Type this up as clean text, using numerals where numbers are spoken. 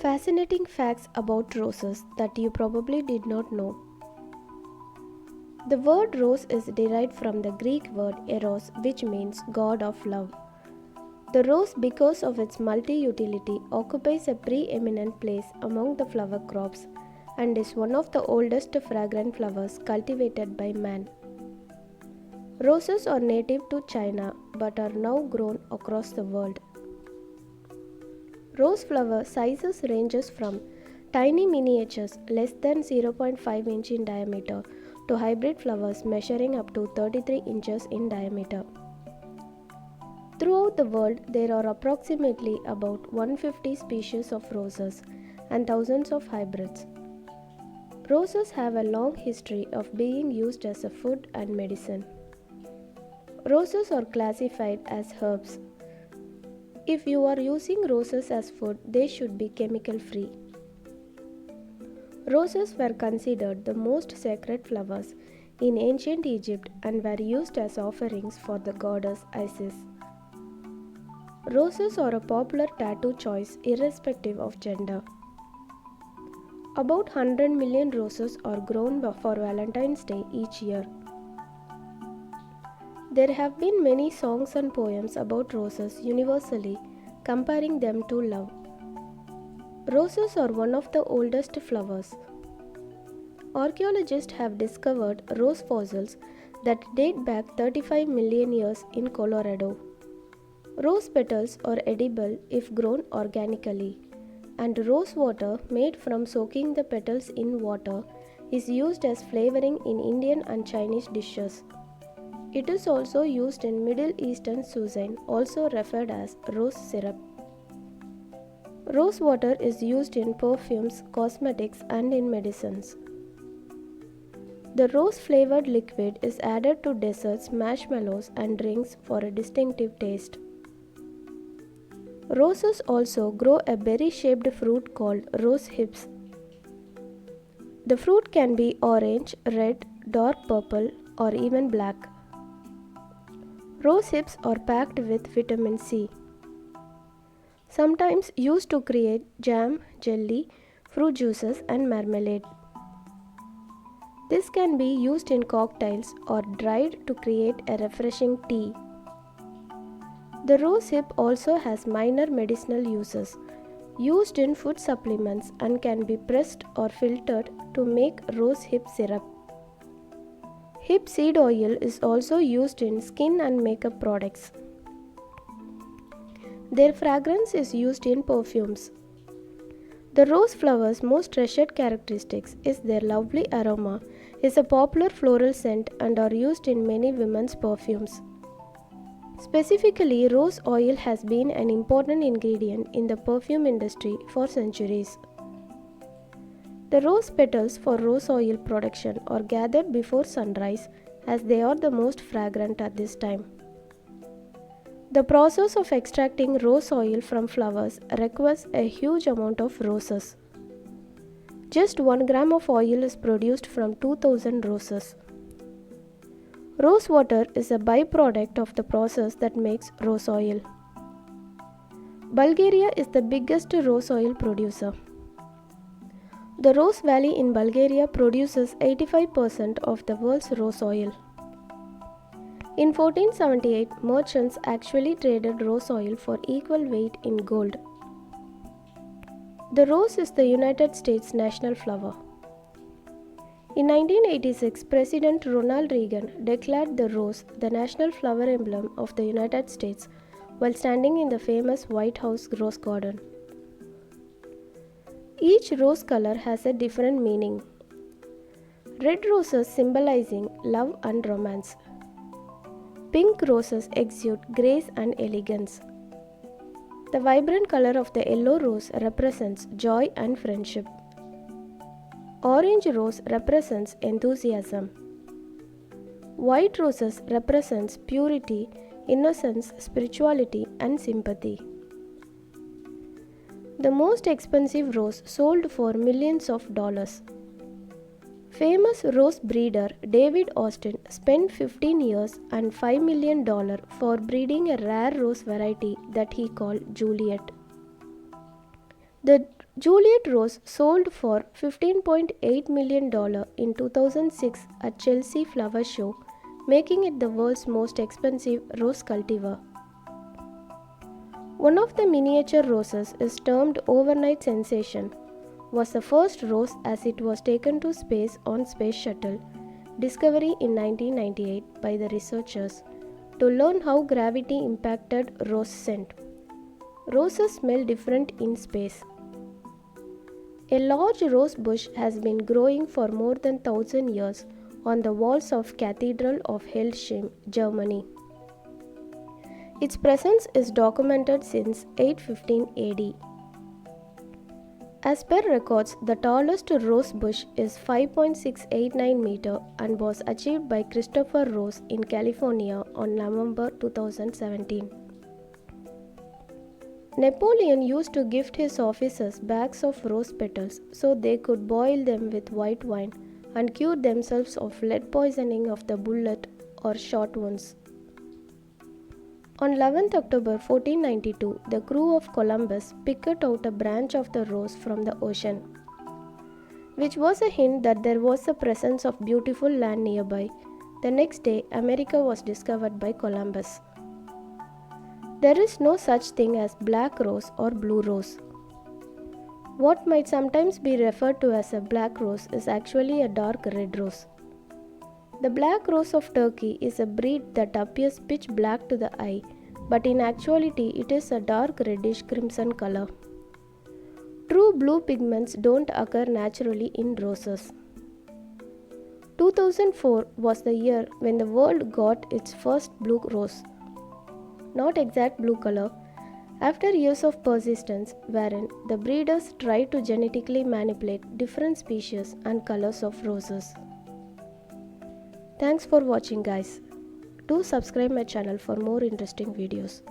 Fascinating facts about roses that you probably did not know. The word rose is derived from the Greek word eros, which means god of love. The rose, because of its multi-utility, occupies a preeminent place among the flower crops and is one of the oldest fragrant flowers cultivated by man. Roses are native to China but are now grown across the world. Rose flower sizes ranges from tiny miniatures less than 0.5 inch in diameter to hybrid flowers measuring up to 33 inches in diameter. Throughout the world, there are approximately about 150 species of roses and thousands of hybrids. Roses have a long history of being used as a food and medicine. Roses are classified as herbs. If you are using roses as food, they should be chemical free. Roses were considered the most sacred flowers in ancient Egypt and were used as offerings for the goddess Isis. Roses are a popular tattoo choice irrespective of gender. About 100 million roses are grown for Valentine's Day each year. There have been many songs and poems about roses universally, comparing them to love. Roses are one of the oldest flowers. Archaeologists have discovered rose fossils that date back 35 million years in Colorado. Rose petals are edible if grown organically, and rose water made from soaking the petals in water is used as flavoring in Indian and Chinese dishes. It is also used in Middle Eastern cuisine, also referred as rose syrup. Rose water is used in perfumes, cosmetics, and in medicines. The rose-flavored liquid is added to desserts, marshmallows, and drinks for a distinctive taste. Roses also grow a berry-shaped fruit called rose hips. The fruit can be orange, red, dark purple, or even black. Rose hips are packed with vitamin C, sometimes used to create jam, jelly, fruit juices, and marmalade. This can be used in cocktails or dried to create a refreshing tea. The rose hip also has minor medicinal uses, used in food supplements, and can be pressed or filtered to make rose hip syrup. Hip seed oil is also used in skin and makeup products. Their fragrance is used in perfumes. The rose flower's most treasured characteristics is their lovely aroma, is a popular floral scent, and are used in many women's perfumes. Specifically, rose oil has been an important ingredient in the perfume industry for centuries. The rose petals for rose oil production are gathered before sunrise as they are the most fragrant at this time. The process of extracting rose oil from flowers requires a huge amount of roses. Just 1 gram of oil is produced from 2000 roses. Rose water is a byproduct of the process that makes rose oil. Bulgaria is the biggest rose oil producer. The Rose Valley in Bulgaria produces 85% of the world's rose oil. In 1478, merchants actually traded rose oil for equal weight in gold. The rose is the United States national flower. In 1986, President Ronald Reagan declared the rose the national flower emblem of the United States while standing in the famous White House Rose Garden. Each rose color has a different meaning. Red roses symbolizing love and romance. Pink roses exude grace and elegance. The vibrant color of the yellow rose represents joy and friendship. Orange rose represents enthusiasm. White roses represents purity, innocence, spirituality, and sympathy. The most expensive rose sold for millions of dollars. Famous rose breeder David Austin spent 15 years and $5 million for breeding a rare rose variety that he called Juliet. The Juliet Rose sold for $15.8 million in 2006 at Chelsea Flower Show, making it the world's most expensive rose cultivar. One of the miniature roses is termed Overnight Sensation, was the first rose as it was taken to space on Space Shuttle Discovery in 1998 by the researchers to learn how gravity impacted rose scent. Roses smell different in space. A large rose bush has been growing for more than 1,000 years on the walls of Cathedral of Hildesheim, Germany. Its presence is documented since 815 AD. As per records, the tallest rose bush is 5.689 meter and was achieved by Christopher Rose in California on November 2017. Napoleon used to gift his officers bags of rose petals so they could boil them with white wine and cure themselves of lead poisoning of the bullet or shot wounds. On 11th October 1492, the crew of Columbus picked out a branch of the rose from the ocean, which was a hint that there was a presence of beautiful land nearby. The next day, America was discovered by Columbus. There is no such thing as black rose or blue rose. What might sometimes be referred to as a black rose is actually a dark red rose. The black rose of Turkey is a breed that appears pitch black to the eye, but in actuality it is a dark reddish crimson color. True blue pigments don't occur naturally in roses. 2004 was the year when the world got its first blue rose. Not exact blue color, after years of persistence wherein the breeders tried to genetically manipulate different species and colors of roses. Thanks for watching guys. Do subscribe my channel for more interesting videos.